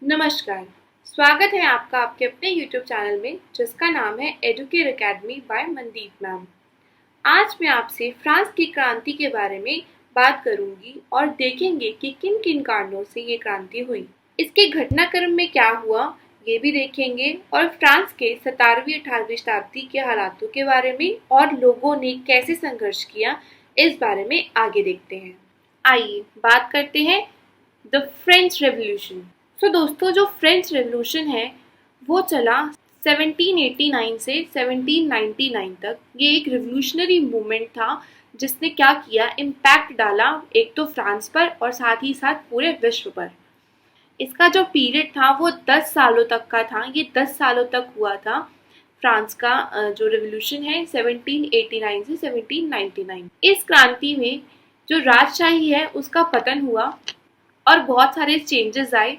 नमस्कार। स्वागत है आपका आपके अपने YouTube चैनल में जिसका नाम है Educare academy by Mandeep ma'am. आज मैं आपसे फ्रांस की क्रांति के बारे में बात करूंगी और देखेंगे कि किन किन कारणों से ये क्रांति हुई। इसके घटनाक्रम में क्या हुआ ये भी देखेंगे और फ्रांस के 17वीं-18वीं शताब्दी के हालातों के बारे में और लोगों ने कैसे संघर्ष किया इस बारे में आगे देखते हैं। आइए बात करते हैं द फ्रेंच रेवोल्यूशन। दोस्तों जो फ्रेंच रेवोल्यूशन है वो चला 1789 से 1799 तक। ये एक रिवोल्यूशनरी मूवमेंट था जिसने क्या किया, इम्पैक्ट डाला एक तो फ्रांस पर और साथ ही साथ पूरे विश्व पर। इसका जो पीरियड था वो 10 सालों तक का था। ये 10 सालों तक हुआ था फ्रांस का जो रिवोल्यूशन है 1789 से 1799। इस क्रांति में जो राजशाही है उसका पतन हुआ और बहुत सारे चेंजेस आए,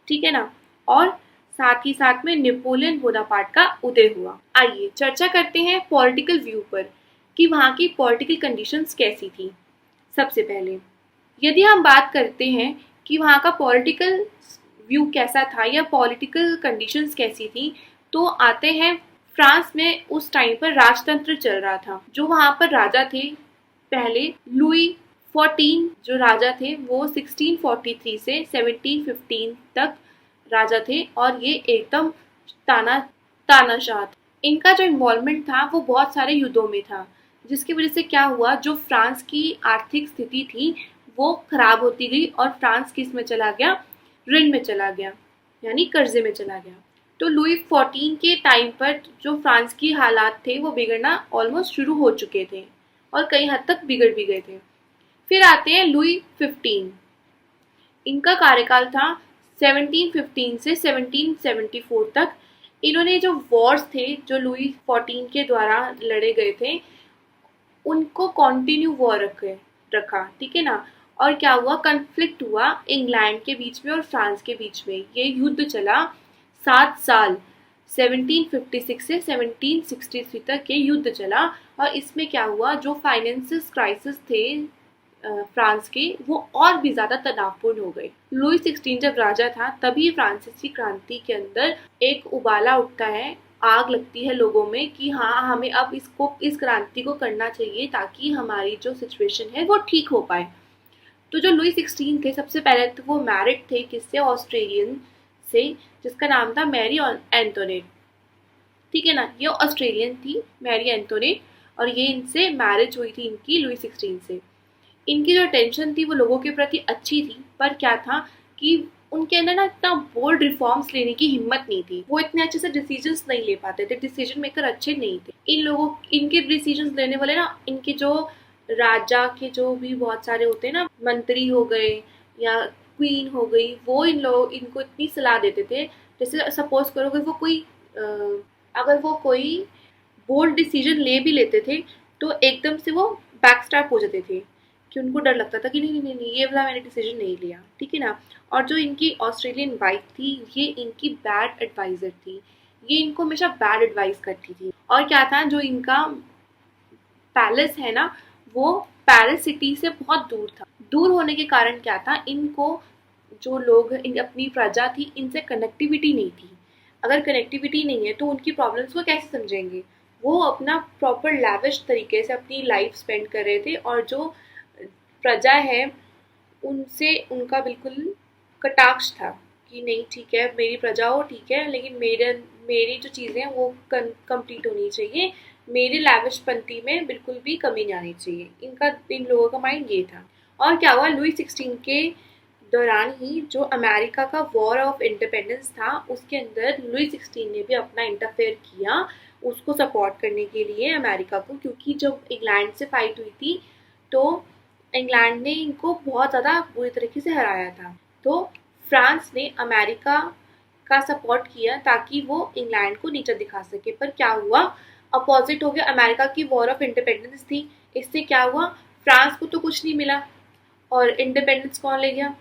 ठीक है ना। और साथ ही साथ में नेपोलियन बोनापार्ट का उदय हुआ। आइए चर्चा करते हैं पॉलिटिकल व्यू पर कि वहाँ की पॉलिटिकल कंडीशंस कैसी थी। सबसे पहले यदि हम बात करते हैं कि वहाँ का पॉलिटिकल व्यू कैसा था या पॉलिटिकल कंडीशंस कैसी थी, तो आते हैं फ्रांस में उस टाइम पर राजतंत्र चल रहा था। जो वहाँ पर राजा थे पहले लुई 14 जो राजा थे वो 1643 से 1715 तक राजा थे और ये एकदम तानाशाह थे। इनका जो इन्वॉल्वमेंट था वो बहुत सारे युद्धों में था, जिसकी वजह से क्या हुआ, जो फ्रांस की आर्थिक स्थिति थी वो खराब होती गई और फ्रांस किस में चला गया, ऋण में चला गया, यानी कर्जे में चला गया। तो लुई 14 के टाइम पर जो फ्रांस की हालात थे वो बिगड़ना ऑलमोस्ट शुरू हो चुके थे और कई हद तक बिगड़ भी गए थे। फिर आते हैं लुई 15। इनका कार्यकाल था 1715 से 1774 तक। इन्होंने जो वॉर्स थे जो लुई 14 के द्वारा लड़े गए थे उनको कॉन्टिन्यू वॉर रखा, ठीक है ना। और क्या हुआ, कन्फ्लिक्ट हुआ इंग्लैंड के बीच में और फ्रांस के बीच में। ये युद्ध चला 7 साल, 1756 से 1763 तक ये युद्ध चला। और इसमें क्या हुआ, जो फाइनेंसिस क्राइसिस थे फ्रांस के वो और भी ज्यादा तनावपूर्ण हो गए। लुई 16 जब राजा था तभी फ्रांसीसी क्रांति के अंदर एक उबाला उठता है, आग लगती है लोगों में कि हाँ हमें अब इस क्रांति को करना चाहिए ताकि हमारी जो सिचुएशन है वो ठीक हो पाए। तो जो लुई 16 थे सबसे पहले तो वो मैरिड थे किससे, ऑस्ट्रेलियन से जिसका नाम था मैरी एंटोनेट, ठीक है ना। ये ऑस्ट्रेलियन थी मैरी एंटोनेट और ये इनसे मैरिज हुई थी इनकी लुई 16 से। इनकी जो टेंशन थी वो लोगों के प्रति अच्छी थी, पर क्या था कि उनके अंदर ना इतना बोल्ड रिफॉर्म्स लेने की हिम्मत नहीं थी। वो इतने अच्छे से डिसीजंस नहीं ले पाते थे, डिसीजन मेकर अच्छे नहीं थे। इनके डिसीजंस लेने वाले ना, इनके जो राजा के जो भी बहुत सारे होते हैं ना, मंत्री हो गए या क्वीन हो गई, वो इनको इतनी सलाह देते थे। जैसे सपोज करो अगर वो कोई बोल्ड डिसीजन ले भी लेते थे तो एकदम से वो बैकस्टैप हो जाते थे कि उनको डर लगता था कि नहीं ये वाला मैंने डिसीजन नहीं लिया, ठीक है ना। और जो इनकी ऑस्ट्रेलियन वाइफ थी ये इनकी बैड एडवाइजर थी, ये इनको हमेशा बैड एडवाइस करती थी। और क्या था, जो इनका पैलेस है ना वो पेरिस सिटी से बहुत दूर था। दूर होने के कारण क्या था, इनको जो लोग अपनी प्रजा थी इनसे कनेक्टिविटी नहीं थी। अगर कनेक्टिविटी नहीं है तो उनकी प्रॉब्लम्स को कैसे समझेंगे। वो अपना प्रॉपर लैविश तरीके से अपनी लाइफ स्पेंड कर रहे थे और जो प्रजा है उनसे उनका बिल्कुल कटाक्ष था कि नहीं ठीक है मेरी प्रजा हो, ठीक है, लेकिन मेरी जो चीज़ें हैं वो कंप्लीट होनी चाहिए, मेरे लैविशपंती में बिल्कुल भी कमी नहीं आनी चाहिए। इन लोगों का माइंड ये था। और क्या हुआ, लुई 16 के दौरान ही जो अमेरिका का वॉर ऑफ इंडिपेंडेंस था उसके अंदर लुई 16 ने भी अपना इंटरफेयर किया उसको सपोर्ट करने के लिए अमेरिका को, क्योंकि जब इंग्लैंड से फाइट हुई थी तो इंग्लैंड ने इनको बहुत ज़्यादा बुरी तरीके से हराया था। तो फ्रांस ने अमेरिका का सपोर्ट किया ताकि वो इंग्लैंड को नीचा दिखा सके। पर क्या हुआ, अपोजिट हो गया। अमेरिका की वॉर ऑफ इंडिपेंडेंस थी, इससे क्या हुआ, फ्रांस को तो कुछ नहीं मिला और इंडिपेंडेंस कौन ले गया,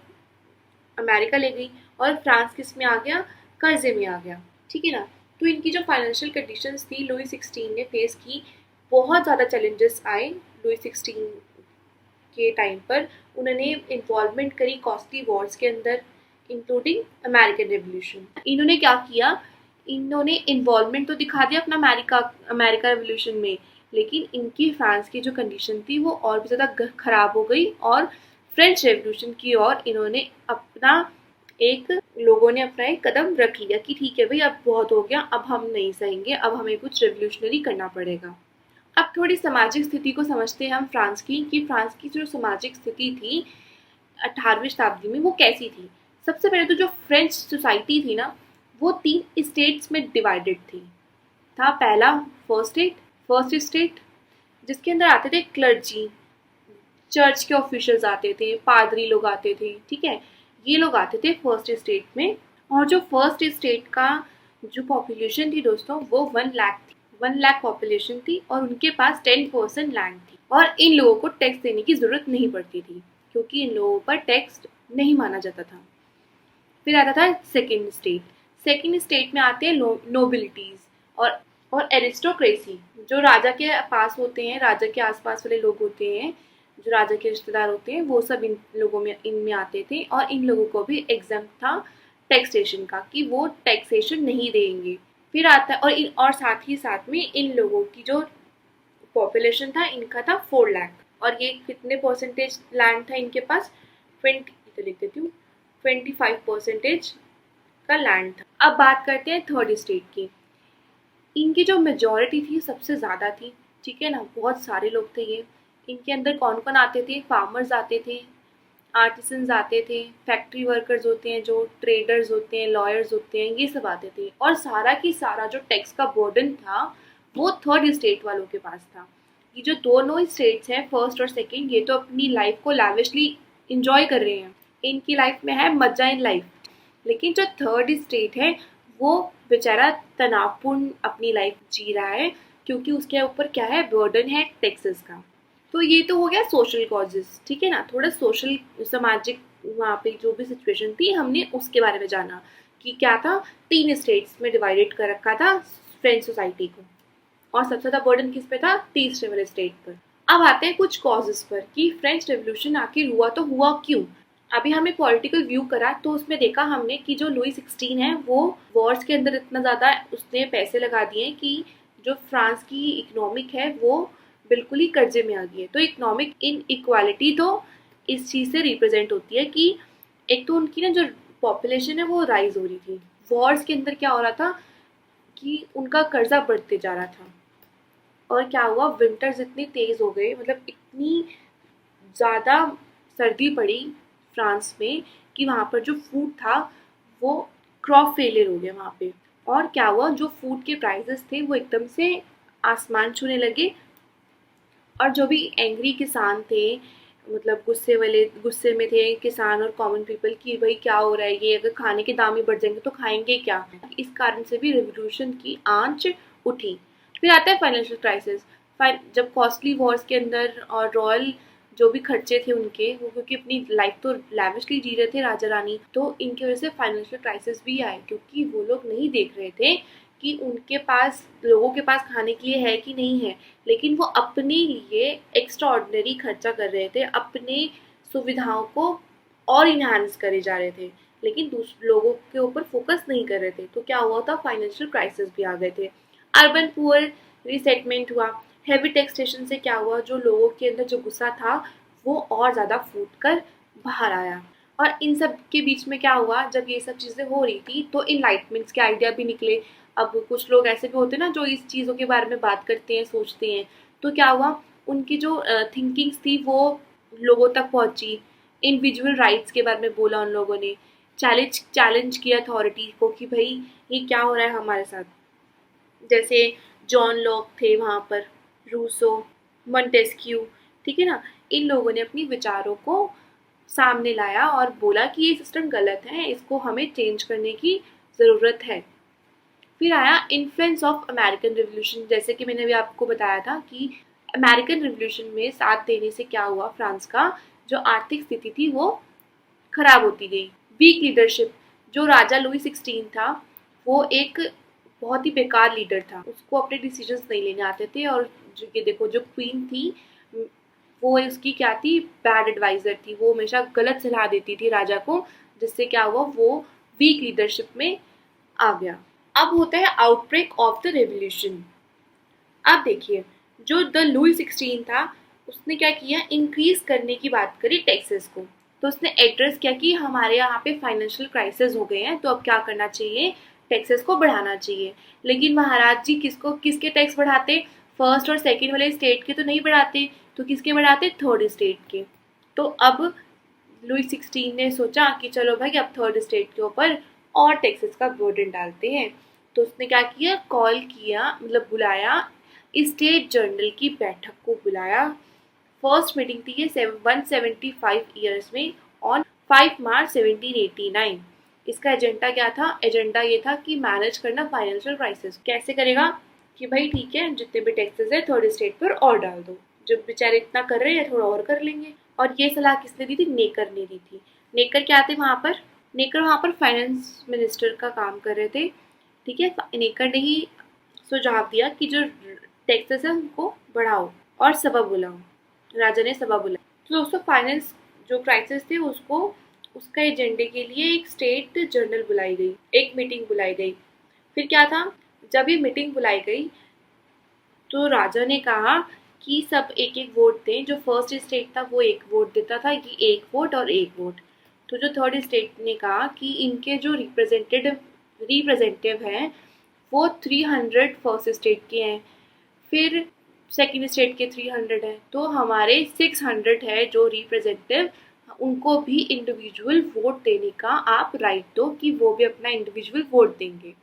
अमेरिका ले गई। और फ्रांस किस में आ गया, कर्जे में आ गया, ठीक है ना। तो इनकी जो फाइनेंशियल कंडीशंस थी लुई 16 ने फेस की, बहुत ज़्यादा चैलेंजेस आए लुई 16 के टाइम पर। उन्होंने इन्वॉल्वमेंट करी कॉस्टली वॉर्स के अंदर, इंक्लूडिंग अमेरिकन रेवोल्यूशन। इन्होंने क्या किया, इन्होंने इन्वॉल्वमेंट तो दिखा दिया अपना अमेरिका रेवोल्यूशन में, लेकिन इनकी फ्रांस की जो कंडीशन थी वो और भी ज़्यादा खराब हो गई और फ्रेंच रेवोल्यूशन की ओर इन्होंने अपना लोगों ने अपना एक कदम रख लिया कि ठीक है भाई, अब बहुत हो गया, अब हम नहीं सहेंगे, अब हमें कुछ रेवोल्यूशनरी करना पड़ेगा। अब थोड़ी सामाजिक स्थिति को समझते हैं हम फ्रांस की, कि फ्रांस की जो सामाजिक स्थिति थी 18वीं शताब्दी में वो कैसी थी। सबसे पहले तो जो फ्रेंच सोसाइटी थी ना, वो 3 स्टेट्स में डिवाइडेड थी। था पहला फर्स्ट स्टेट, जिसके अंदर आते थे क्लर्जी, चर्च के ऑफिशियल्स आते थे, पादरी लोग आते थे, ठीक है, ये लोग आते थे फर्स्ट स्टेट में। और जो फर्स्ट स्टेट का जो पॉपुलेशन थी दोस्तों, वो 1 लाख थी। 1 लाख पॉपुलेशन थी और उनके पास 10% लैंड थी और इन लोगों को टैक्स देने की जरूरत नहीं पड़ती थी क्योंकि इन लोगों पर टैक्स नहीं माना जाता था। फिर आता था सेकेंड स्टेट में आते हैं नोबिलिटीज और एरिस्टोक्रेसी, जो राजा के पास होते हैं, राजा के आसपास वाले लोग होते हैं, जो राजा के रिश्तेदार होते हैं, वो सब इन लोगों में इनमें आते थे और इन लोगों को भी एग्जाम था टैक्सेशन का कि वो टैक्सेशन नहीं देंगे। फिर आता है और साथ ही साथ में इन लोगों की जो पॉपुलेशन था, इनका था 4 लाख और ये कितने परसेंटेज लैंड था इनके पास, 25% का लैंड था। अब बात करते हैं थर्ड स्टेट की। इनकी जो मेजॉरिटी थी सबसे ज़्यादा थी, ठीक है ना, बहुत सारे लोग थे ये। इनके अंदर कौन कौन आते थे, फार्मर्स आते थे, आर्टिसंस आते थे, फैक्ट्री वर्कर्स होते हैं, जो ट्रेडर्स होते हैं, लॉयर्स होते हैं, ये सब आते थे। और सारा की सारा जो टैक्स का बर्डन था वो थर्ड स्टेट वालों के पास था। ये जो दोनों स्टेट्स हैं, फर्स्ट और सेकेंड, ये तो अपनी लाइफ को लैविशली इंजॉय कर रहे हैं, इनकी लाइफ में है मजा इन लाइफ। लेकिन जो थर्ड स्टेट है वो बेचारा तनावपूर्ण अपनी लाइफ जी रहा है क्योंकि उसके ऊपर क्या है, बर्डन है टैक्सेस का। तो ये तो हो गया सोशल कॉजेस, ठीक है ना, थोड़ा सोशल सामाजिक वहाँ पे जो भी सिचुएशन थी हमने उसके बारे में जाना कि क्या था, 3 स्टेट्स में डिवाइडेड कर रखा था फ्रेंच सोसाइटी को और सबसे ज़्यादा बर्डन किस पे था, तीसरे वाले स्टेट पर। अब आते हैं कुछ कॉजेस पर कि फ्रेंच रेवोल्यूशन आखिर हुआ तो हुआ क्यों। अभी हमें पॉलिटिकल व्यू करा तो उसमें देखा हमने कि जो लुई 16 है वो वॉर्स के अंदर इतना ज़्यादा उसने पैसे लगा दिए कि जो फ्रांस की इकोनॉमिक है वो बिल्कुल ही कर्जे में आ गई है। तो इकोनॉमिक इन इक्वालिटी तो इस चीज़ से रिप्रेजेंट होती है कि एक तो उनकी ना जो पॉपुलेशन है वो राइज हो रही थी, वॉर्स के अंदर क्या हो रहा था कि उनका कर्जा बढ़ते जा रहा था। और क्या हुआ, विंटर्स इतनी तेज हो गए, मतलब इतनी ज़्यादा सर्दी पड़ी फ्रांस में कि वहाँ पर जो फूड था वो क्रॉप फेलियर हो गया वहाँ पे। और क्या हुआ, जो फूड के प्राइसेस थे वो एकदम से आसमान छूने लगे और जो भी एंग्री किसान थे, मतलब गुस्से में थे किसान और कॉमन पीपल कि भाई क्या हो रहा है, ये अगर खाने के दाम ही बढ़ जाएंगे तो खाएंगे क्या। इस कारण से भी रिवोल्यूशन की आंच उठी। फिर आता है फाइनेंशियल क्राइसिस। जब कॉस्टली वॉर्स के अंदर और रॉयल जो भी खर्चे थे उनके, वो क्योंकि अपनी लाइफ तो लैविशली जी रहे थे राजा रानी, तो इनकी वजह से फाइनेंशियल क्राइसिस भी आए क्योंकि वो लोग नहीं देख रहे थे कि उनके पास, लोगों के पास खाने के लिए है कि नहीं है, लेकिन वो अपने लिए एक्स्ट्रा ऑर्डिनरी खर्चा कर रहे थे, अपने सुविधाओं को और इन्हांस करे जा रहे थे, लेकिन दूसरे लोगों के ऊपर फोकस नहीं कर रहे थे। तो क्या हुआ था, फाइनेंशियल क्राइसिस भी आ गए थे। अर्बन पुअर रीसेटमेंट हुआ। हैवी टैक्सेशन से क्या हुआ, जो लोगों के अंदर जो गुस्सा था वो और ज़्यादा फूट कर बाहर आया। और इन सब के बीच में क्या हुआ, जब ये सब चीज़ें हो रही थी तो इनलाइटमेंट्स के आइडिया भी निकले। अब कुछ लोग ऐसे भी होते हैं ना जो इस चीज़ों के बारे में बात करते हैं, सोचते हैं, तो क्या हुआ, उनकी जो थिंकिंग्स थी वो लोगों तक पहुंची। इंडिविजुअल राइट्स के बारे में बोला उन लोगों ने, चैलेंज किया अथॉरिटी को कि भाई ये क्या हो रहा है हमारे साथ। जैसे जॉन लॉक थे वहाँ पर, रूसो, मॉन्टेस्क्यू, ठीक है ना, इन लोगों ने अपनी विचारों को सामने लाया और बोला कि ये सिस्टम गलत है, इसको हमें चेंज करने की ज़रूरत है। फिर आया इन्फ्लुएंस ऑफ अमेरिकन रिवोल्यूशन। जैसे कि मैंने अभी आपको बताया था कि अमेरिकन रिवोल्यूशन में साथ देने से क्या हुआ, फ्रांस का जो आर्थिक स्थिति थी वो खराब होती गई। वीक लीडरशिप, जो राजा लुई 16 था वो एक बहुत ही बेकार लीडर था, उसको अपने डिसीजंस नहीं लेने आते थे। और जो ये देखो, जो क्वीन थी वो उसकी क्या थी, बैड एडवाइजर थी, वो हमेशा गलत सलाह देती थी राजा को जिससे क्या हुआ, वो वीक लीडरशिप में आ गया। अब होता है आउटब्रेक ऑफ द रेवोल्यूशन। अब देखिए, जो द लुई 16 था, उसने क्या किया, इंक्रीज करने की बात करी टैक्सेस को। तो उसने एड्रेस किया कि हमारे यहाँ पे फाइनेंशियल क्राइसिस हो गए हैं, तो अब क्या करना चाहिए, टैक्सेस को बढ़ाना चाहिए। लेकिन महाराज जी किसके टैक्स बढ़ाते, फर्स्ट और सेकंड वाले स्टेट के तो नहीं बढ़ाते, तो किसके बढ़ाते, थर्ड स्टेट के। तो अब लुई 16 ने सोचा कि चलो भाई अब थर्ड स्टेट के ऊपर और टैक्सेस का बर्डन डालते हैं। तो उसने क्या किया, कॉल किया, मतलब बुलाया, स्टेट जर्नल की बैठक को बुलाया। फर्स्ट मीटिंग थी ये 175 ईयर्स में ऑन 5 मार्च 1789। इसका एजेंडा क्या था, एजेंडा ये था कि मैनेज करना फाइनेंशियल क्राइसिस। कैसे करेगा कि भाई ठीक है, जितने भी टैक्सेस है थर्ड स्टेट पर और डाल दो, जब बेचारे इतना कर रहे हैं थोड़ा और कर लेंगे। और ये सलाह किसने दी थी, नेकर ने दी थी। नेकर क्या थे वहाँ पर, नेकर वहाँ पर फाइनेंस मिनिस्टर का काम कर रहे थे। ठीक है, नेकर ने ही सुझाव दिया कि जो टैक्सेस है उनको बढ़ाओ और सभा बुलाओ। राजा ने सभा बुलाई। तो दोस्तों, फाइनेंस जो क्राइसिस थे उसको, उसका एजेंडे के लिए एक स्टेट जर्नल बुलाई गई, एक मीटिंग बुलाई गई। फिर क्या था, जब ये मीटिंग बुलाई गई तो राजा ने कहा कि सब एक एक वोट दें। जो फर्स्ट स्टेट था वो एक वोट देता था कि एक वोट और एक वोट। तो जो थर्ड स्टेट ने कहा कि इनके जो रिप्रेजेंटेटिव हैं वो 300 फर्स्ट स्टेट के हैं, फिर सेकंड स्टेट के 300 हैं, तो हमारे 600 है जो रिप्रेजेंटेटिव, उनको भी इंडिविजुअल वोट देने का आप राइट दो कि वो भी अपना इंडिविजुअल वोट देंगे।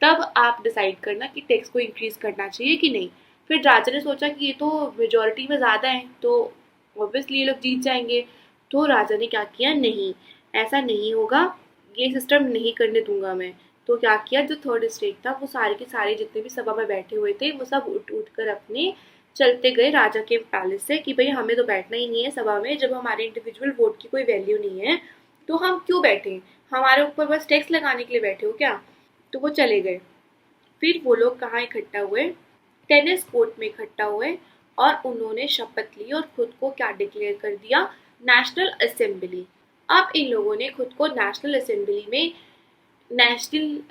तब आप डिसाइड करना कि टैक्स को इंक्रीज करना चाहिए कि नहीं। फिर राजा ने सोचा कि ये तो मेजोरिटी में ज़्यादा है, तो ऑब्वियसली ये लोग जीत जाएंगे। तो राजा ने क्या किया, नहीं ऐसा नहीं होगा, ये सिस्टम नहीं करने दूंगा मैं। तो क्या किया, जो थर्ड स्टेट था वो सारे के सारे जितने भी सभा में बैठे हुए थे वो सब उठ उठ कर अपने चलते गए राजा के पैलेस से कि भाई हमें तो बैठना ही नहीं है सभा में, जब हमारे इंडिविजुअल वोट की कोई वैल्यू नहीं है तो हम क्यों बैठे, हमारे ऊपर बस टैक्स लगाने के लिए बैठे हो क्या। तो वो चले गए। फिर वो लोग कहाँ इकट्ठा हुए, टेनिस कोर्ट में इकट्ठा हुए और उन्होंने शपथ ली और खुद को क्या डिक्लेयर कर दिया, नेशनल असेंबली। अब इन लोगों ने खुद को नेशनल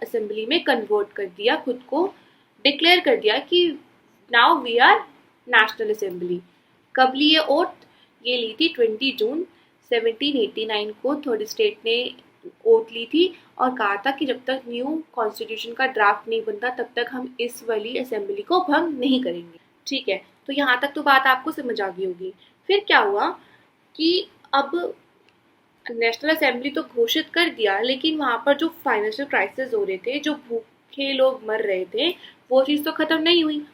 असेंबली में कन्वर्ट कर दिया, खुद को डिक्लेयर कर दिया कि now we are national assembly. कब ली ये ओथ, ये ली थी 20 जून 1789 को थर्ड स्टेट ने ओथ ली थी और कहा था कि जब तक न्यू कॉन्स्टिट्यूशन का ड्राफ्ट नहीं बनता तब तक हम इस वाली असेंबली को भंग नहीं करेंगे। ठीक है, तो यहाँ तक तो बात आपको समझ आ गई होगी। फिर क्या हुआ कि अब नेशनल असेंबली तो घोषित कर दिया, लेकिन वहाँ पर जो फाइनेंशियल क्राइसिस हो रहे थे, जो भूखे लोग मर रहे थे, वो चीज़ तो ख़त्म नहीं हुई।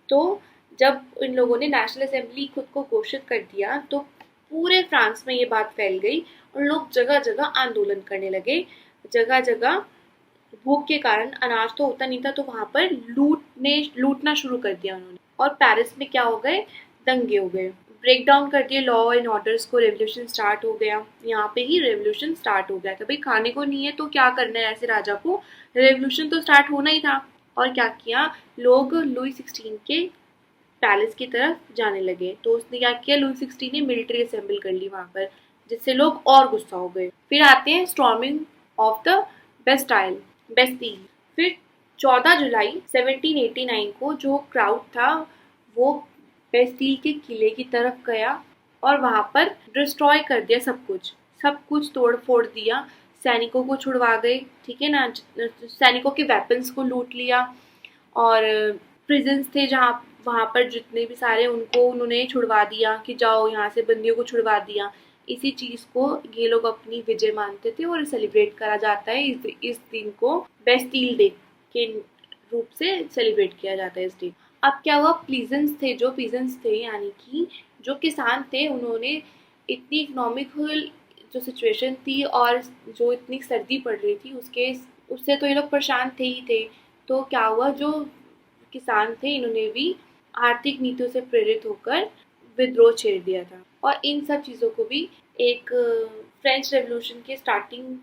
तो जब इन लोगों ने नेशनल असेंबली खुद को घोषित कर दिया तो पूरे फ्रांस में ये बात फैल गई और लोग जगह जगह आंदोलन करने लगे। जगह जगह भूख के कारण अनाज तो होता नहीं था, तो वहां पर लूटना शुरू कर दिया उन्होंने। और पेरिस में क्या हो गए, दंगे हो गए, ब्रेक डाउन कर दिए लॉ एंड ऑर्डर्स को, रेवोल्यूशन स्टार्ट हो गया। यहाँ पे ही रेवोल्यूशन स्टार्ट हो गया था, भाई खाने को नहीं है तो क्या करना है ऐसे राजा को, रेवोल्यूशन तो स्टार्ट होना ही था। और क्या किया, लोग लुई 16 के पैलेस की तरफ जाने लगे। तो उसने क्या किया, लुई 16 ने मिलिट्री असेंबल कर ली वहां पर, जिससे लोग और गुस्सा हो गए। फिर आते हैं स्टॉर्मिंग ऑफ द बेस्टील। फिर 14 जुलाई 1789 को जो क्राउड था वो बेस्टील के किले की तरफ गया और वहां पर डिस्ट्रॉय कर दिया सब कुछ तोड़ फोड़ दिया, सैनिकों को छुड़वा गए। ठीक है ना, सैनिकों के वेपन्स को लूट लिया और प्रिजन्स थे जहाँ वहाँ पर जितने भी सारे उनको उन्होंने छुड़वा दिया कि जाओ यहाँ से, बंदियों को छुड़वा दिया। इसी चीज़ को ये लोग अपनी विजय मानते थे और सेलिब्रेट करा जाता है। इस दिन को बेस्टील डे के रूप से सेलिब्रेट किया जाता है इस दिन। अब क्या हुआ, पीजेंट्स थे यानी कि जो किसान थे, उन्होंने इतनी इकोनॉमिकल जो सिचुएशन थी और जो इतनी सर्दी पड़ रही थी उससे तो ये लोग परेशान थे ही थे। तो क्या हुआ, जो किसान थे इन्होंने भी आर्थिक नीतियों से प्रेरित होकर विद्रोह छेड़ दिया था। और इन सब चीज़ों को भी एक फ्रेंच रेवोल्यूशन के स्टार्टिंग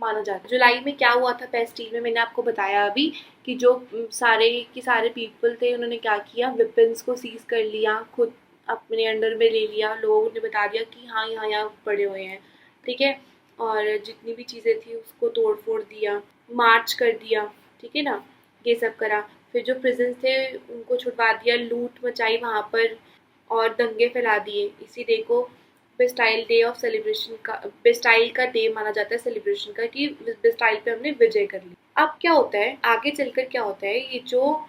माना जाता है। जुलाई में क्या हुआ था बेस्टील में, मैंने आपको बताया अभी कि जो सारे पीपल थे उन्होंने क्या किया, वेपन्स को सीज कर लिया, खुद अपने अंडर में ले लिया, लोगों ने बता दिया कि हाँ यहाँ पड़े हुए हैं। ठीक है, और जितनी भी चीज़ें थी उसको तोड़ फोड़ दिया, मार्च कर दिया, ठीक है ना, ये सब करा। फिर जो प्रिजन थे उनको छुड़वा दिया, लूट मचाई वहाँ पर और दंगे फैला दिए। इसी डे को बेस्टाइल डे ऑफ सेलिब्रेशन का, बेस्टाइल का डे माना जाता है सेलिब्रेशन का, कि बेस्टाइल पे हमने विजय कर ली। अब क्या होता है आगे चलकर, क्या होता है, ये जो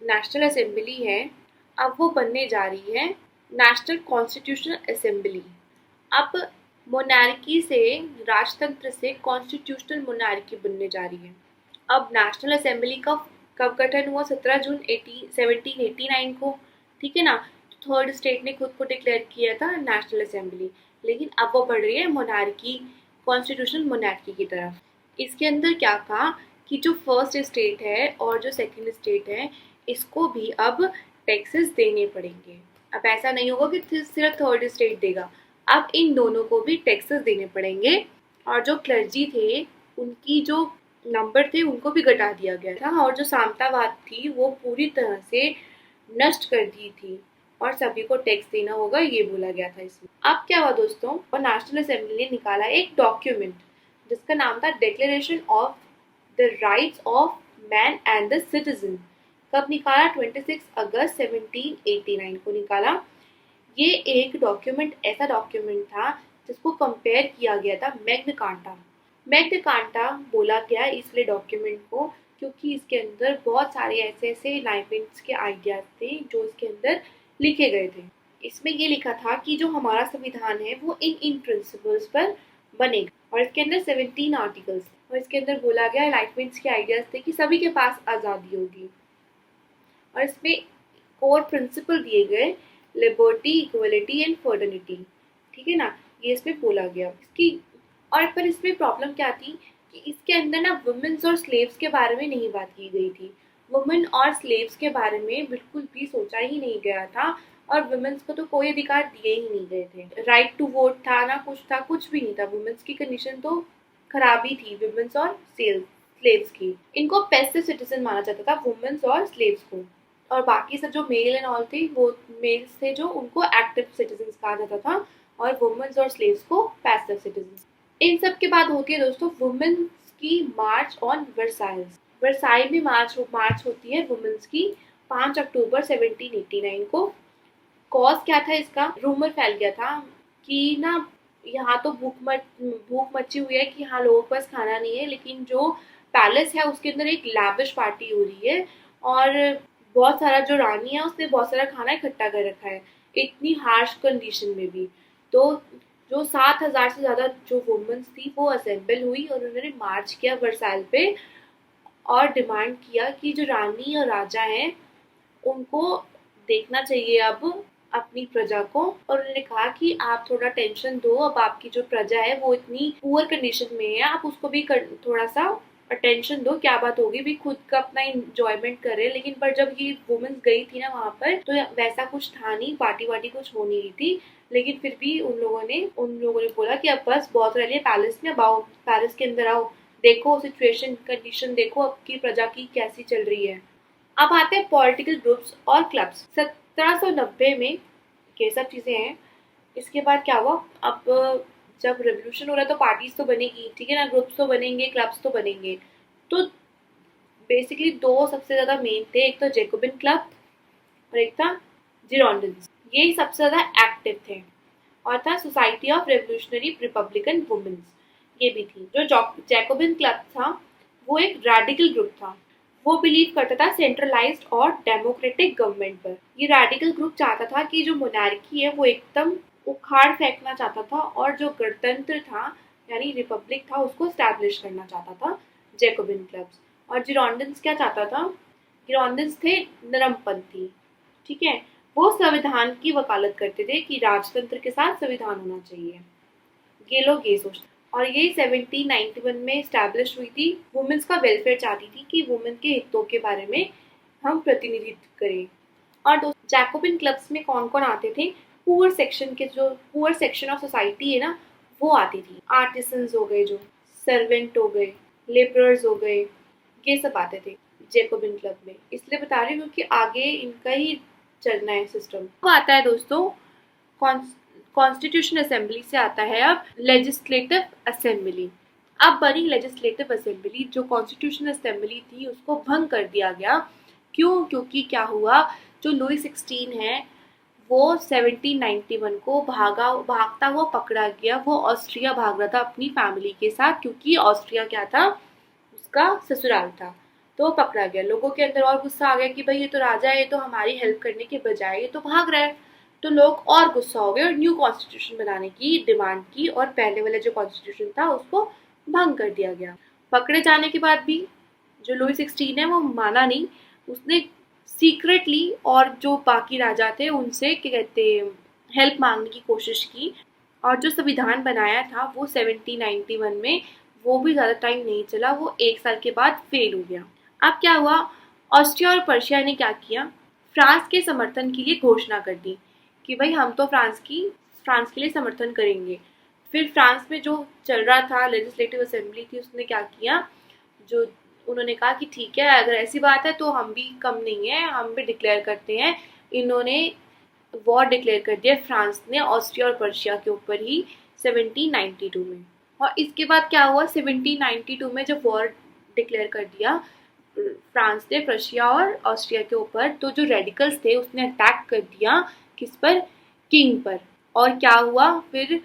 नेशनल असेंबली है अब वो बनने जा रही है नेशनल कॉन्स्टिट्यूशनल असेंबली। अब मोनार्की से, राजतंत्र से कॉन्स्टिट्यूशनल मोनार्की बनने जा रही है। अब नेशनल असेंबली का कब गठन हुआ? 17 जून 1789 को, ठीक है ना। थर्ड स्टेट ने खुद को डिक्लेयर किया था नेशनल असेंबली, लेकिन अब वो बढ़ रही है मोनार्की, कॉन्स्टिट्यूशनल मोनार्की की तरफ। इसके अंदर क्या कहा कि जो फर्स्ट स्टेट है और जो सेकंड स्टेट है इसको भी अब टैक्सेस देने पड़ेंगे। अब ऐसा नहीं होगा कि सिर्फ थर्ड स्टेट देगा, अब इन दोनों को भी टैक्सेस देने पड़ेंगे। और जो क्लर्जी थे उनकी जो नंबर थे उनको भी घटा दिया गया था, और जो सामंतवाद थी वो पूरी तरह से नष्ट कर दी थी और सभी को टैक्स देना होगा, ये बोला गया था इसमें। अब क्या हुआ दोस्तों, और नेशनल असेंबली ने निकाला एक डॉक्यूमेंट जिसका नाम था declaration of the rights of man and the citizen. कब निकाला? 26 अगस्त 1789 को निकाला। ये एक डॉक्यूमेंट, ऐसा डॉक्यूमेंट था जिसको कंपेयर किया गया था मैग्ना कार्टा। मैग्ना कार्टा बोला गया इसलिए डॉक्यूमेंट को क्योंकि इसके अंदर बहुत सारे ऐसे ऐसे लाइफिंग्स के आइडियाज थे जो इसके अंदर लिखे गए थे। इसमें ये लिखा था कि जो हमारा संविधान है वो इन प्रिंसिपल्स पर बनेगा, और इसके अंदर 17 आर्टिकल्स, और इसके अंदर बोला गया लाइफिंग्स के आइडियाज थे कि सभी के पास आज़ादी होगी। और इसमें कोर प्रिंसिपल दिए गए, लिबर्टी, इक्वलिटी एंड फर्टर्निटी, ठीक है ना, ये इसमें बोला गया। इसकी और पर इसमें प्रॉब्लम क्या थी कि इसके अंदर ना वुमेन्स और स्लेव्स के बारे में नहीं बात की गई थी। वुमेन और स्लेव्स के बारे में बिल्कुल भी सोचा ही नहीं गया था, और वुमेन्स को तो कोई अधिकार दिए ही नहीं गए थे। राइट टू वोट था ना, कुछ था, कुछ भी नहीं था। वुमेन्स की कंडीशन तो खराब ही थी, वुमेन्स और स्लेव्स की। इनको पैसिव सिटीजन माना जाता था, वुमेन्स और स्लेव्स को, और बाकी सब जो मेल एंड ऑल थे वो मेल्स थे जो उनको एक्टिव सिटीजन्स कहा जाता था, और वुमेन्स और स्लेव्स को पैसिव सिटीजन्स। इन सब के बाद होती है दोस्तों वुमेन्स की मार्च ऑन वर्साइल्स। वर्साइल में मार्च होती है वुमेन्स की 5 अक्टूबर 1789 को। कॉज क्या था इसका? रूमर फैल गया था कि ना यहाँ तो भूख मची हुई है कि यहाँ लोगों के पास खाना नहीं है, लेकिन जो पैलेस है उसके अंदर एक लैविश पार्टी हो रही है, और बहुत सारा जो रानी है उसने बहुत सारा खाना इकट्ठा कर रखा है इतनी हार्श कंडीशन में भी। तो जो 7,000 से ज़्यादा जो वुमेन्स थी वो असेंबल हुई और उन्होंने मार्च किया वर्साइल पे, और डिमांड किया कि जो रानी और राजा हैं उनको देखना चाहिए अब अपनी प्रजा को, और उन्होंने कहा कि आप थोड़ा टेंशन दो, अब आपकी जो प्रजा है वो इतनी पुअर कंडीशन में है, आप उसको भी थोड़ा सा अटेंशन दो। क्या बात होगी, भी खुद का अपना इंजॉयमेंट कर रहे हैं। लेकिन पर जब ये वुमेन्स गई थी ना वहां पर, तो वैसा कुछ था नहीं, पार्टी वार्टी कुछ हो नहीं रही थी। लेकिन फिर भी उन लोगों ने बोला कि अब बस बहुत रह लिया पैलेस में, अब आओ पैलेस के अंदर आओ, देखो सिचुएशन कंडीशन देखो अब की प्रजा की कैसी चल रही है। अब आते हैं पॉलिटिकल ग्रुप्स और क्लब्स। 1790 में ये सब चीजें हैं। इसके बाद क्या हुआ, अब जब रेवोल्यूशन हो रहा है तो पार्टीज तो बनेगी, ठीक है ना, ग्रुप्स तो बनेंगे, क्लब्स तो बनेंगे। तो बेसिकली दो सबसे ज्यादा मेन थे, एक तो जैकोबिन क्लब और एक था जिरोंडिन्स। ये सबसे ज्यादा एक्टिव थे। और था society of revolutionary republican womens, ये भी थी। जो जैकोबिन क्लब था वो एक रेडिकल ग्रुप था। वो बिलीव करता था सेंट्रलाइज्ड और डेमोक्रेटिक गवर्नमेंट पर। ये रेडिकल ग्रुप चाहता था कि जो मोनार्की है वो एकदम उखाड़ फेंकना चाहता था, और जो गणतंत्र था यानी रिपब्लिक था उसको स्टैब्लिश करना चाहता था जैकोबिन क्लब्स। और जिरोंडिन्स क्या चाहता था? जिरोंडिन्स थे नरमपंथी, ठीक है। वो संविधान की वकालत करते थे कि राजतंत्र के साथ संविधान होना चाहिए। ये लोग ये सोचते, और ये 1791 में स्टैब्लिश हुई थी। वुमेन्स का वेलफेयर चाहती थी कि वुमेन के हितों के बारे में हम प्रतिनिधित्व करें। और जैकोबिन क्लब्स में कौन कौन आते थे? पुअर सेक्शन के, जो पुअर सेक्शन ऑफ सोसाइटी है ना वो आती थी। आर्टिसंस हो गए, जो सर्वेंट हो गए, लेबरर्स हो गए, ये सब आते थे जैकोबिन क्लब में। इसलिए बता रही हूँ क्योंकि आगे इनका ही चलना है सिस्टम। अब आता है दोस्तों कॉन्स्टिट्यूशन असेंबली से आता है अब लेजिस्लेटिव असेंबली। अब बनी लेजिस्लेटिव असेंबली, जो कॉन्स्टिट्यूशन असेंबली थी उसको भंग कर दिया गया। क्यों? क्योंकि क्या हुआ, जो लुई 16 है वो 1791 को भागता हुआ पकड़ा गया। वो ऑस्ट्रिया भाग रहा था अपनी फैमिली के साथ, क्योंकि ऑस्ट्रिया क्या था, उसका ससुराल था। तो पकड़ा गया। लोगों के अंदर और गुस्सा आ गया कि भाई ये तो राजा है, ये तो हमारी हेल्प करने के बजाय ये तो भाग रहा है। तो लोग और गुस्सा हो गए और न्यू कॉन्स्टिट्यूशन बनाने की डिमांड की, और पहले वाला जो कॉन्स्टिट्यूशन था उसको भंग कर दिया गया। पकड़े जाने के बाद भी जो लुई 16 है वो माना नहीं। उसने सीक्रेटली और जो बाकी राजा थे उनसे क्या कहते हेल्प मांगने की कोशिश की, और जो संविधान बनाया था वो 1791 में, वो भी ज़्यादा टाइम नहीं चला, वो 1 साल के बाद फेल हो गया। अब क्या हुआ, ऑस्ट्रिया और पर्शिया ने क्या किया, फ्रांस के समर्थन के लिए घोषणा कर दी कि भाई हम तो फ्रांस के लिए समर्थन करेंगे। फिर फ्रांस में जो चल रहा था लेजिस्लेटिव असेंबली थी, उसने क्या किया, जो उन्होंने कहा कि ठीक है अगर ऐसी बात है तो हम भी कम नहीं है, हम भी डिक्लेयर करते हैं। इन्होंने वॉर डिक्लेयर कर दिया फ्रांस ने ऑस्ट्रिया और पर्शिया के ऊपर ही 1792 में। और इसके बाद क्या हुआ, 1792 में जब वॉर डिक्लेयर कर दिया फ्रांस ने पर्शिया और ऑस्ट्रिया के ऊपर, तो जो रेडिकल्स थे उसने अटैक कर दिया किस पर, किंग पर। और क्या हुआ, फिर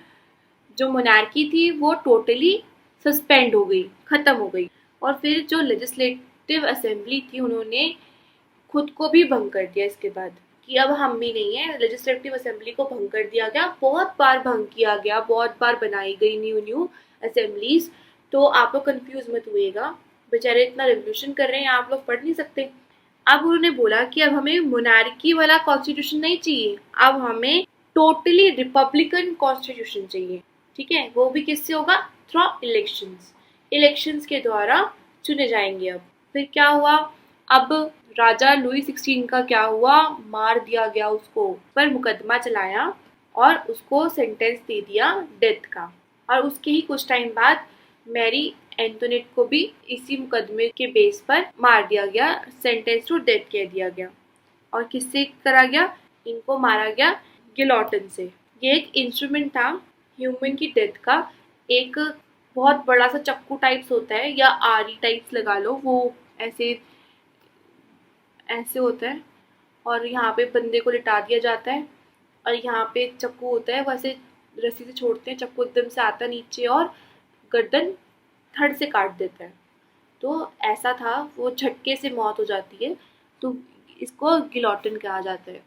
जो मोनार्की थी वो टोटली सस्पेंड हो गई, खत्म हो गई। और फिर जो लेजिस्लेटिव असेंबली थी उन्होंने खुद को भी भंग कर दिया इसके बाद, कि अब हम भी नहीं है। लेजिस्लेटिव असेंबली को भंग कर दिया गया, बहुत बार भंग किया गया, बहुत बार बनाई गई न्यू असेंबलीज। तो आप लोग कंफ्यूज मत हुएगा, बेचारे इतना रेवोल्यूशन कर रहे हैं, आप लोग पढ़ नहीं सकते। अब उन्होंने बोला कि अब हमें मोनार्की वाला कॉन्स्टिट्यूशन नहीं चाहिए, अब हमें टोटली रिपब्लिकन कॉन्स्टिट्यूशन चाहिए। ठीक है, वो भी किससे होगा, थ्रू इलेक्शंस के द्वारा चुने जाएंगे। अब फिर क्या हुआ, अब राजा लुई 16 का क्या हुआ, मार दिया गया उसको, पर मुकदमा चलाया और उसको सेंटेंस दे दिया डेथ का। और उसके ही कुछ टाइम बाद मैरी एंटोनेट को भी इसी मुकदमे के बेस पर मार दिया गया, सेंटेंस टू डेथ कह दिया गया। और किससे करा गया, इनको मारा गया गिलोटिन से। ये एक इंस्ट्रूमेंट था ह्यूमन की डेथ का, एक बहुत बड़ा सा चक्कू टाइप्स होता है या आरी टाइप्स लगा लो, वो ऐसे ऐसे होता है, और यहाँ पे बंदे को लिटा दिया जाता है, और यहाँ पे चक्कू होता है, वैसे रस्सी से छोड़ते हैं, चक्कू एकदम से आता नीचे और गर्दन धड़ से काट देता है। तो ऐसा था, वो झटके से मौत हो जाती है, तो इसको गिलोटिन कहा जाता है।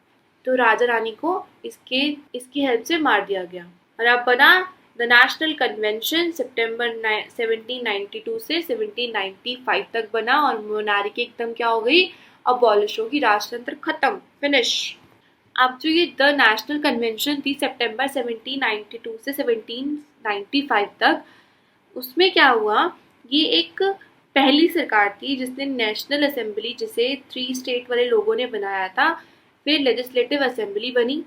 तो राजा रानी को इसकी हेल्प से मार दिया गया। और अब बना द नेशनल कन्वेंशन, सितंबर 1792 से 1795 तक बना, और मोनार्की एकदम क्या हो गई, अबॉलिश होगी, राजतंत्र खत्म, फिनिश। अब जो ये द नेशनल कन्वेंशन थी सितंबर 1792 से 1795 तक, उसमें क्या हुआ, ये एक पहली सरकार थी जिसने नेशनल असेंबली, जिसे 3 स्टेट वाले लोगों ने बनाया था, फिर लेजिस्लेटिव असेंबली बनी।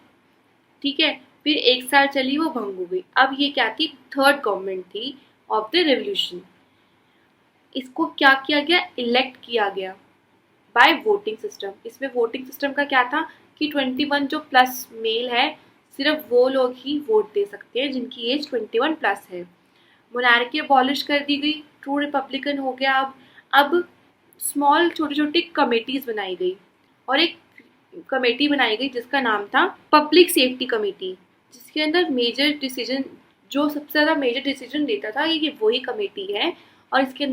ठीक है, फिर 1 साल चली, वो भंग हो गई। अब ये क्या थी, थर्ड गवर्नमेंट थी ऑफ द रेवोल्यूशन। इसको क्या किया गया, इलेक्ट किया गया बाय वोटिंग सिस्टम। इसमें वोटिंग सिस्टम का क्या था कि 21 जो प्लस मेल है, सिर्फ वो लोग ही वोट दे सकते हैं जिनकी एज 21 प्लस है। मोनार्की अबॉलिश कर दी गई, ट्रू रिपब्लिकन हो गया। अब स्मॉल छोटी छोटी कमेटीज बनाई गई, और एक कमेटी बनाई गई जिसका नाम था पब्लिक सेफ्टी कमेटी, जिसके अंदर मेजर डिसीजन, जो सबसे ज़्यादा मेजर डिसीजन लेता था ये वही कमेटी है। और इसके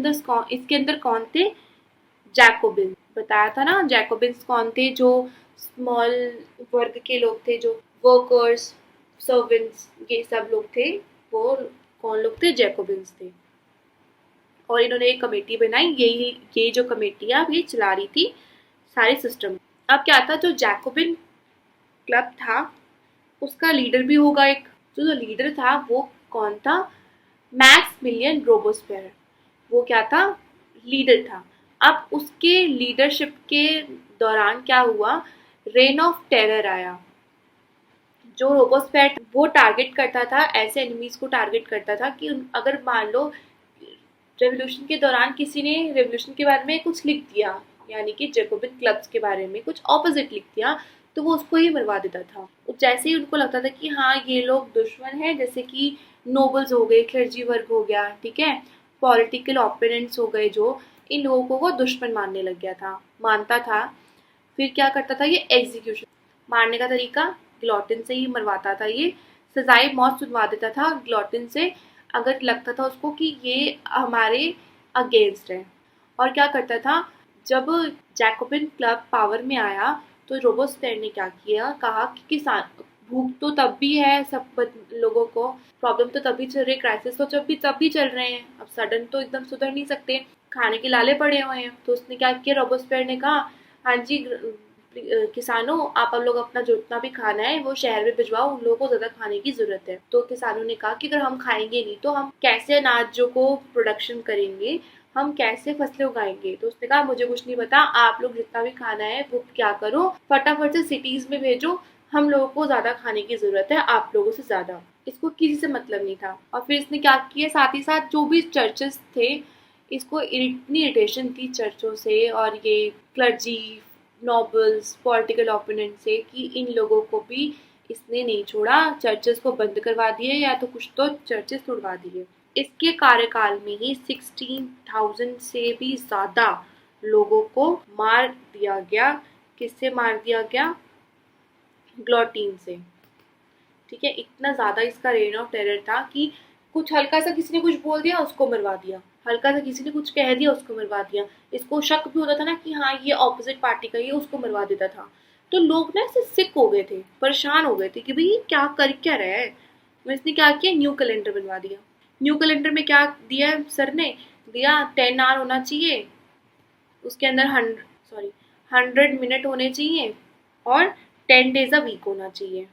अंदर कौन थे, जैकोबिन, बताया था ना जैकोबिन्स कौन थे, जो स्मॉल वर्ग के लोग थे, जो वर्कर्स, सर्वेंट्स, ये सब लोग थे, वो कौन लोग थे, जैकोबिन्स थे। और इन्होंने एक कमेटी बनाई, ये जो कमेटी है अब ये चला रही थी सारे सिस्टम। अब क्या था, जो जैकोबिन क्लब था उसका लीडर भी होगा एक, जो लीडर था वो कौन था, मैक्सिमिलियन रोबेस्पियर, वो क्या था, लीडर था। अब उसके लीडरशिप के दौरान क्या हुआ, रेन ऑफ टेरर आया। जो रोबेस्पियर वो टारगेट करता था, ऐसे एनिमीज को टारगेट करता था कि अगर मान लो रेवोल्यूशन के दौरान किसी ने रेवोल्यूशन के बारे में कुछ लिख दिया, यानी कि जैकोबिन क्लब्स के बारे में कुछ ऑपोजिट लिख दिया, तो वो उसको ही मरवा देता था। जैसे ही उनको लगता था कि हाँ ये लोग दुश्मन हैं, जैसे कि नोबल्स हो गए, क्लर्जी वर्ग हो गया, ठीक है, पॉलिटिकल ओपोनेंट्स हो गए, जो इन लोगों को वो दुश्मन मानने लग गया था, मानता था। फिर क्या करता था ये, एग्जीक्यूशन, मारने का तरीका गिलोटिन से ही मरवाता था। ये सजाए मौत सुनवा देता था गिलोटिन से, अगर लगता था उसको कि ये हमारे अगेंस्ट है। और क्या करता था, जब जैकोबिन क्लब पावर में आया तो रोबोस्पेयर ने क्या किया, कहा कि किसान, भूख तो तब भी है सब लोगों को, प्रॉब्लम तो तभी चल रही है, क्राइसिस तो जब भी तब भी चल रहे हैं, अब सडन तो एकदम सुधर नहीं सकते, खाने के लाले पड़े हुए हैं। तो उसने क्या किया, रोबोस्पेयर ने कहा हाँ जी किसानों, आप लोग अपना जो जितना भी खाना है वो शहर में भिजवाओ, उन लोगों को ज्यादा खाने की जरूरत है। तो किसानों ने कहा कि अगर हम खाएंगे नहीं तो हम कैसे अनाजों को प्रोडक्शन करेंगे, हम कैसे फसलें उगाएंगे। तो उसने कहा मुझे कुछ नहीं पता, आप लोग जितना भी खाना है वो क्या करो, फटाफट से सिटीज में भेजो, हम लोगों को ज्यादा खाने की जरूरत है, आप लोगों से ज्यादा। इसको किसी से मतलब नहीं था। और फिर इसने क्या किया, साथ ही साथ जो भी चर्चेस थे, इसको इतनी इरिटेशन थी चर्चों से और ये क्लर्जी, नॉबल्स, पॉलिटिकल ओपोनेंट से, कि इन लोगों को भी इसने नहीं छोड़ा, चर्चेस को बंद करवा दिए या तो कुछ तो चर्चेस तोड़वा दिए। इसके कार्यकाल में ही 16,000 से भी ज्यादा लोगों को मार दिया गया। किससे मार दिया गया, ग्लोटीन से, ठीक है। इतना ज्यादा इसका रेन ऑफ टेरर था कि कुछ हल्का सा किसी ने कुछ बोल दिया उसको मरवा दिया, हल्का सा किसी ने कुछ कह दिया उसको मरवा दिया। इसको शक भी होता था ना कि हाँ ये ऑपोजिट पार्टी का, ये उसको मरवा देता था। तो लोग ना इससे सिक हो गए थे, परेशान हो गए थे कि भाई ये क्या कर क्या रहा है। तो इसने क्या किया, न्यू कैलेंडर बनवा दिया। न्यू कैलेंडर में क्या दिया सर ने, दिया 10 आवर होना चाहिए, उसके अंदर 100 मिनट होने चाहिए और 10 डेज अ वीक होना चाहिए।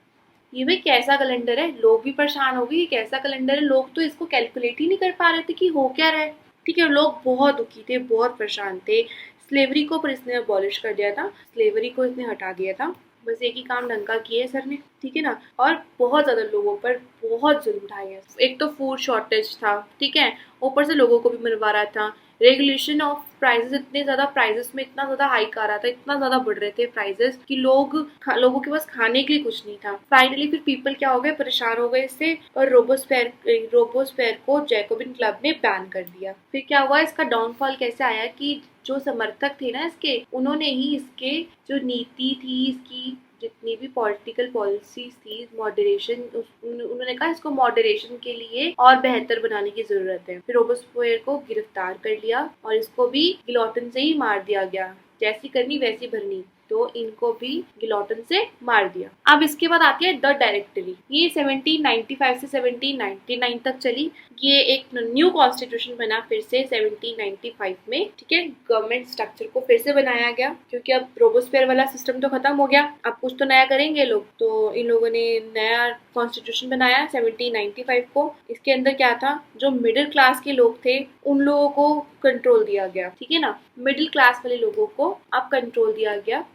ये भाई कैसा कैलेंडर है, लोग भी परेशान हो गए, ये कैसा कैलेंडर है, लोग तो इसको कैलकुलेट ही नहीं कर पा रहे थे कि हो क्या रहा है, ठीक है। लोग बहुत दुखी थे, बहुत परेशान थे। स्लेवरी को पर इसने अबॉलिश कर दिया था, स्लेवरी को इसने हटा दिया था, बस एक ही काम ढंग का किया है सर ने, ठीक है ना। और बहुत ज्यादा लोगों पर बहुत जुल्म उठाए हैं। एक तो फूड शॉर्टेज था, ठीक है, ऊपर से लोगों को भी मरवा रहा था। रेगुलेशन ऑफ प्राइसेस, इतने ज्यादा प्राइसेस में इतना ज्यादा हाइक आ रहा था, इतना ज्यादा बढ़ रहे थे प्राइसेस कि लोगों के पास खाने के लिए कुछ नहीं था। फाइनली फिर पीपल क्या हो गए, परेशान हो गए इससे, और रोबोस्पेयर को जैकोबिन क्लब ने बैन कर दिया। फिर क्या हुआ, इसका डाउनफॉल कैसे आया कि जो समर्थक थे ना इसके, उन्होंने ही इसके जो नीति थी, इसकी जितनी भी पॉलिटिकल पॉलिसीज थी, मॉडरेशन, उन्होंने कहा इसको मॉडरेशन के लिए और बेहतर बनाने की जरूरत है। फिर रोबोस्पेयर को गिरफ्तार कर लिया और इसको भी गिलोटिन से ही मार दिया गया, जैसी करनी वैसी भरनी, तो इनको भी गिलोटिन से मार दिया। अब इसके बाद आती है द डायरेक्टरी। ये 1795 से 1799 तक चली। ये एक न्यू कॉन्स्टिट्यूशन बना फिर से 1795 में, ठीक है। गवर्नमेंट स्ट्रक्चर को फिर से बनाया गया क्योंकि अब रोबोस्पेयर वाला सिस्टम तो खत्म हो गया, अब कुछ तो नया करेंगे लोग। तो इन लोगों ने नया कॉन्स्टिट्यूशन बनाया 1795 को। इसके अंदर क्या था, जो मिडिल क्लास के लोग थे उन लोगों को कंट्रोल दिया गया, ठीक है ना, मिडिल क्लास वाले लोगों को अब कंट्रोल दिया गया,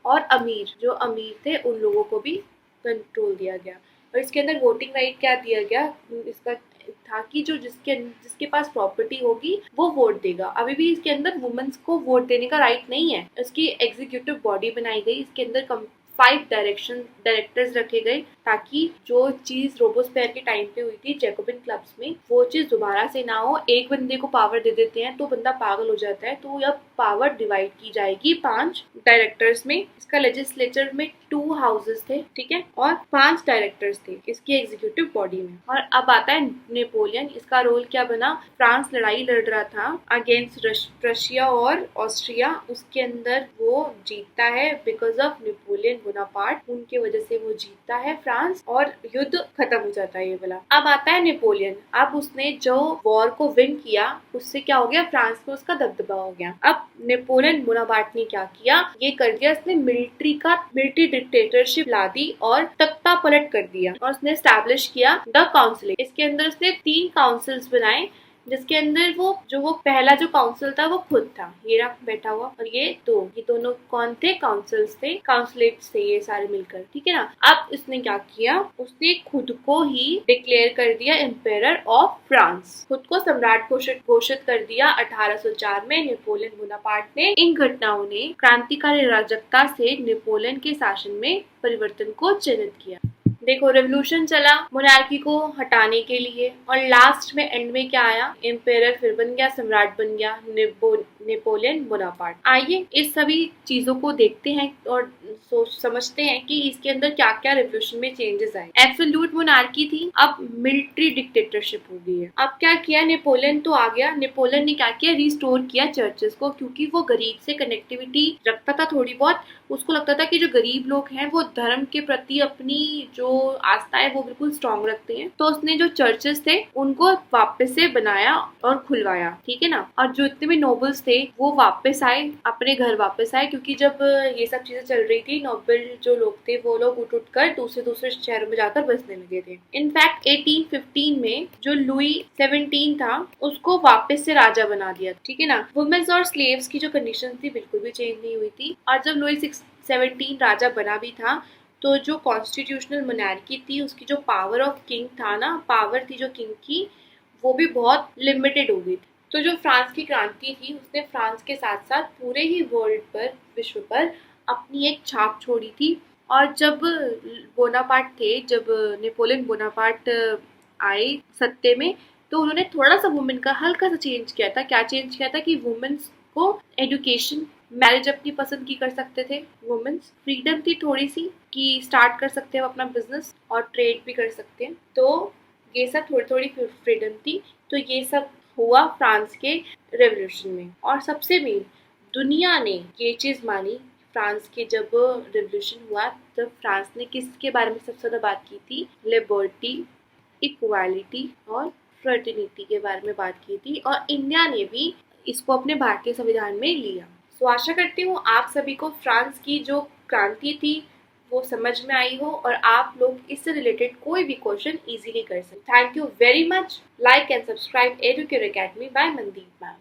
और जो अमीर थे उन लोगों को भी कंट्रोल दिया गया। और इसके अंदर वोटिंग राइट क्या दिया गया, इसका था कि जो जिसके पास प्रॉपर्टी होगी वो वोट देगा। अभी भी इसके अंदर वुमेन्स को वोट देने का राइट नहीं है। इसकी एग्जीक्यूटिव बॉडी बनाई गई, इसके अंदर 5 डायरेक्टर्स रखे गए, ताकि जो चीज रोबोस्पेयर के टाइम पे हुई थी जैकोबिन क्लब्स में, वो चीज दोबारा से ना हो। एक बंदे को पावर दे देते हैं तो बंदा पागल हो जाता है, तो अब पावर डिवाइड की जाएगी 5 डायरेक्टर्स में। इसका लेजिस्लेचर में 2 हाउसेस थे, ठीक है, और 5 डायरेक्टर्स थे इसकी एग्जीक्यूटिव बॉडी में। और अब आता है नेपोलियन। इसका रोल क्या बना, फ्रांस लड़ाई लड़ रहा था अगेंस्ट रशिया और ऑस्ट्रिया, उसके अंदर वो जीतता है बिकॉज ऑफ नेपोलियन बोनापार्ट, उनके वजह से वो जीतता है फ्रांस और युद्ध खत्म हो जाता है ये वाला। अब आता है नेपोलियन। अब उसने जो वॉर को विन किया उससे क्या हो गया, फ्रांस में उसका दबदबा हो गया। अब नेपोलियन बोनापार्ट ने क्या किया, ये कर दिया उसने मिलिट्री डिक्टेटरशिप ला दी और तख्ता पलट कर दिया, और उसने एस्टैब्लिश किया द काउंसिल। इसके अंदर उसने 3 काउंसिल्स बनाए, जिसके अंदर वो पहला जो काउंसिल था वो खुद था, ये रहा बैठा हुआ, और ये दोनों कौन थे? काउंसिल्स थे, काउंसिलेट्स थे ये सारे मिलकर, ठीक है ना। अब इसने क्या किया, उसने खुद को ही डिक्लेयर कर दिया एम्पेरर ऑफ फ्रांस, खुद को सम्राट घोषित कर दिया 1804 में नेपोलियन बोनापार्ट ने। इन घटनाओं ने क्रांतिकारी अराजकता से नेपोलियन के शासन में परिवर्तन को चिन्हित किया। देखो, रेवोल्यूशन चला मोनार्की को हटाने के लिए, और लास्ट में एंड में क्या आया? एम्पेरर फिर बन गया, सम्राट बन गया नेपोलियन बोनापार्ट। आइए इस सभी चीजों को देखते हैं और समझते हैं कि इसके अंदर क्या क्या रेवोल्यूशन में चेंजेस आए। एब्सोल्यूट मोनार्की थी, अब मिलिट्री डिक्टेटरशिप हो गई है। अब क्या किया? नेपोलियन तो आ गया, नेपोलियन ने क्या किया? रिस्टोर किया चर्चेस को, क्योंकि वो गरीब से कनेक्टिविटी रखता था थोड़ी बहुत। उसको लगता था कि जो गरीब लोग हैं वो धर्म के प्रति अपनी जो आस्था है वो बिल्कुल स्ट्रॉन्ग रखते हैं, तो उसने जो चर्चेस थे उनको वापस से बनाया और खुलवाया, ठीक है ना। और जो इतने भी नोबल्स थे वो वापस आए, अपने घर वापस आए, क्योंकि जब ये सब चीजें चल रही थी, नोबल जो लोग थे वो लोग उठ कर दूसरे शहरों में जाकर बसने लगे थे। इनफैक्ट 1815 में जो लुई 17 था उसको वापस से राजा बना दिया, ठीक है ना। वुमेन्स और स्लेव्स की जो कंडीशन थी बिल्कुल भी चेंज नहीं हुई थी। और जब लुई 17 राजा बना भी था तो जो कॉन्स्टिट्यूशनल मोनार्की थी उसकी जो पावर ऑफ किंग था ना, पावर थी जो किंग की, वो भी बहुत लिमिटेड हो गई थी। तो जो फ्रांस की क्रांति थी उसने फ्रांस के साथ साथ पूरे ही वर्ल्ड पर, विश्व पर अपनी एक छाप छोड़ी थी। और जब बोनापार्ट थे, जब नेपोलियन बोनापार्ट आए सत्ते में, तो उन्होंने थोड़ा सा वुमेन का हल्का सा चेंज किया था। क्या चेंज किया था? कि वुमेन्स को एजुकेशन, मैरिज अपनी पसंद की कर सकते थे, वुमेन्स फ्रीडम थी थोड़ी सी कि स्टार्ट कर सकते हैं अपना बिजनेस और ट्रेड भी कर सकते हैं, तो ये सब थोड़ी थोड़ी फ्रीडम थी। तो ये सब हुआ फ्रांस के रेवोल्यूशन में। और सबसे मेन दुनिया ने ये चीज मानी, फ्रांस के जब रेवोल्यूशन हुआ तब फ्रांस ने किसके बारे में सबसे ज्यादा बात की थी? लिबर्टी, इक्वालिटी और फ्रेटर्निटी के बारे में बात की थी। और इंडिया ने भी इसको अपने भारतीय संविधान में लिया। तो आशा करती हूँ आप सभी को फ्रांस की जो क्रांति थी वो समझ में आई हो और आप लोग इससे रिलेटेड कोई भी क्वेश्चन इजीली कर सकते। Thank you very much. Like and subscribe Educare academy by Mandeep ma'am.